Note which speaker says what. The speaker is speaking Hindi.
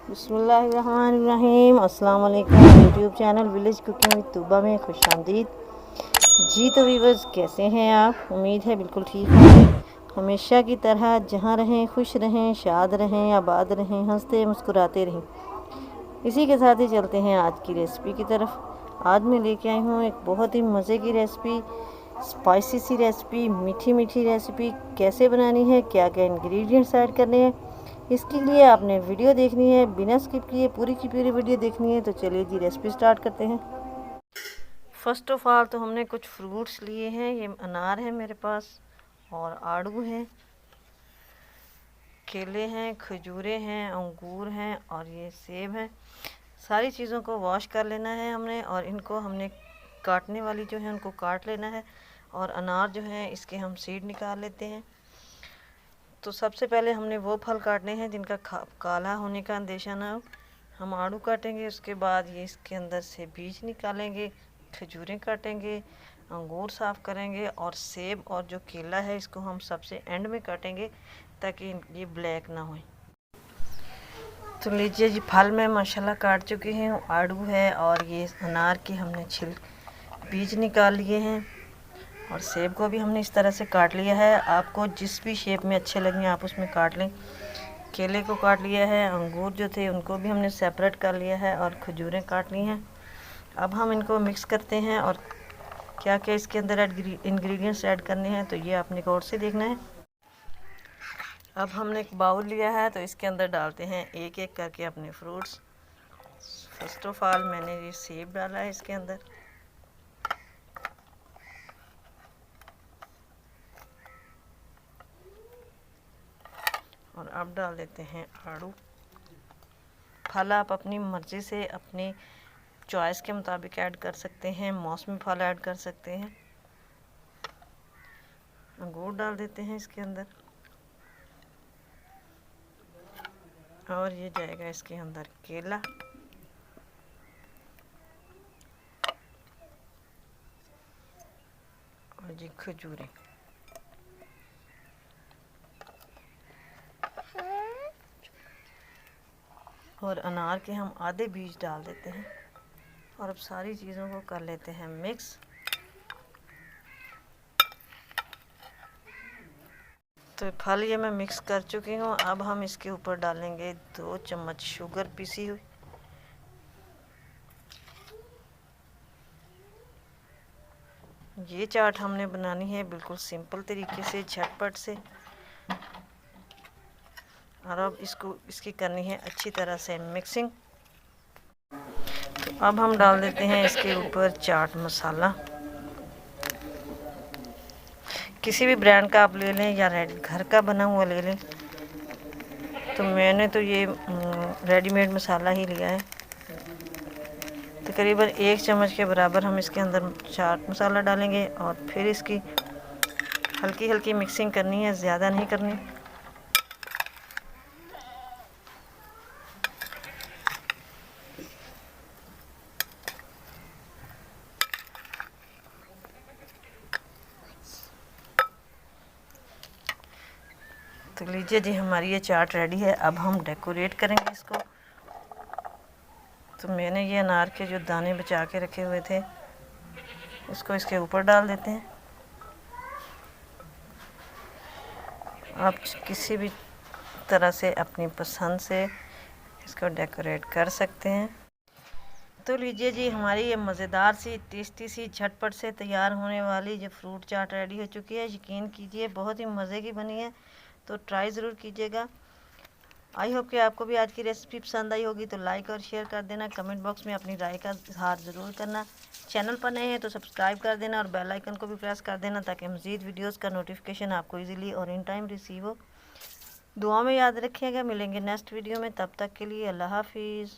Speaker 1: बिस्मिल्लाहिर्रहमानिर्रहीम। अस्सलाम वालेकुम। YouTube channel village cooking with Tuba में खुशामदीद। जी तो वीवर्स, कैसे हैं आप? उम्मीद है बिल्कुल ठीक होंगे। हमेशा की तरह जहाँ रहें खुश रहें, शाद रहें, आबाद रहें, हंसते मुस्कुराते रहें। इसी के साथ ही चलते हैं आज की रेसिपी की तरफ। आज मैं लेके आई हूँ एक बहुत ही मज़े की रेसिपी, स्पाइसी सी रेसिपी, मीठी मीठी रेसिपी। कैसे बनानी है, क्या क्या इंग्रेडिएंट्स ऐड करने हैं, इसके लिए आपने वीडियो देखनी है, बिना स्किप किए पूरी की पूरी वीडियो देखनी है। तो चलिए जी रेसिपी स्टार्ट करते हैं। फर्स्ट ऑफ ऑल तो हमने कुछ फ्रूट्स लिए हैं। ये अनार है मेरे पास, और आड़ू है, केले हैं, खजूरें हैं, अंगूर हैं, और ये सेब है। सारी चीज़ों को वॉश कर लेना है हमने, और इनको हमने काटने वाली जो है उनको काट लेना है। और अनार जो है इसके हम सीड निकाल लेते हैं। तो सबसे पहले हमने वो फल काटने हैं जिनका काला होने का अंदेशा ना हो। हम आड़ू काटेंगे, उसके बाद ये इसके अंदर से बीज निकालेंगे, खजूरें काटेंगे, अंगूर साफ़ करेंगे, और सेब और जो केला है इसको हम सबसे एंड में काटेंगे ताकि ये ब्लैक ना हो। तो लीजिए जी, फल मैं माशाल्लाह काट चुकी हूँ। आड़ू है और ये अनार के हमने बीज निकाल लिए हैं, और सेब को भी हमने इस तरह से काट लिया है। आपको जिस भी शेप में अच्छे लगें आप उसमें काट लें। केले को काट लिया है, अंगूर जो थे उनको भी हमने सेपरेट कर लिया है, और खजूरें काट ली हैं। अब हम इनको मिक्स करते हैं, और क्या क्या इसके अंदर इंग्रेडिएंट्स ऐड करने हैं तो ये आपने गौर से देखना है। अब हमने एक बाउल लिया है, तो इसके अंदर डालते हैं एक एक करके अपने फ्रूट्स। फर्स्ट ऑफ ऑल मैंने ये सेब डाला है इसके अंदर, और अब डाल देते हैं आड़ू। फल आप अपनी मर्ज़ी से, अपनी चॉइस के मुताबिक ऐड कर सकते हैं। मौसमी फल ऐड कर सकते हैं। अंगूर डाल देते हैं इसके अंदर, और ये जाएगा इसके अंदर केला, और जी खजूरें। और अनार के हम आधे बीज डाल देते हैं, और अब सारी चीज़ों को कर लेते हैं मिक्स। तो फल ये मैं मिक्स कर चुकी हूँ। अब हम इसके ऊपर डालेंगे 2 चम्मच शुगर पीसी हुई। ये चाट हमने बनानी है बिल्कुल सिंपल तरीके से, झटपट से। और अब इसकी करनी है अच्छी तरह से मिक्सिंग। तो अब हम डाल देते हैं इसके ऊपर चाट मसाला। किसी भी ब्रांड का आप ले लें, या घर का बना हुआ ले लें। तो मैंने तो ये रेडीमेड मसाला ही लिया है। तकरीबन 1 चम्मच के बराबर हम इसके अंदर चाट मसाला डालेंगे, और फिर इसकी हल्की हल्की मिक्सिंग करनी है, ज़्यादा नहीं करनी। तो लीजिए जी, हमारी ये चाट रेडी है। अब हम डेकोरेट करेंगे इसको। तो मैंने ये अनार के जो दाने बचा के रखे हुए थे इसको इसके ऊपर डाल देते हैं। आप किसी भी तरह से अपनी पसंद से इसको डेकोरेट कर सकते हैं। तो लीजिए जी, हमारी ये मज़ेदार सी, टेस्टी सी, झटपट से तैयार होने वाली जो फ्रूट चाट रेडी हो चुकी है। यकीन कीजिए बहुत ही मज़े की बनी है, तो ट्राई ज़रूर कीजिएगा। आई होप कि आपको भी आज की रेसिपी पसंद आई होगी। तो लाइक और शेयर कर देना, कमेंट बॉक्स में अपनी राय का इज़हार ज़रूर करना। चैनल पर नए हैं तो सब्सक्राइब कर देना, और बेल आइकन को भी प्रेस कर देना ताकि मज़ीद वीडियोस का नोटिफिकेशन आपको इजीली और इन टाइम रिसीव हो। दुआ में याद रखिएगा। मिलेंगे नेक्स्ट वीडियो में, तब तक के लिए अल्लाह हाफिज़।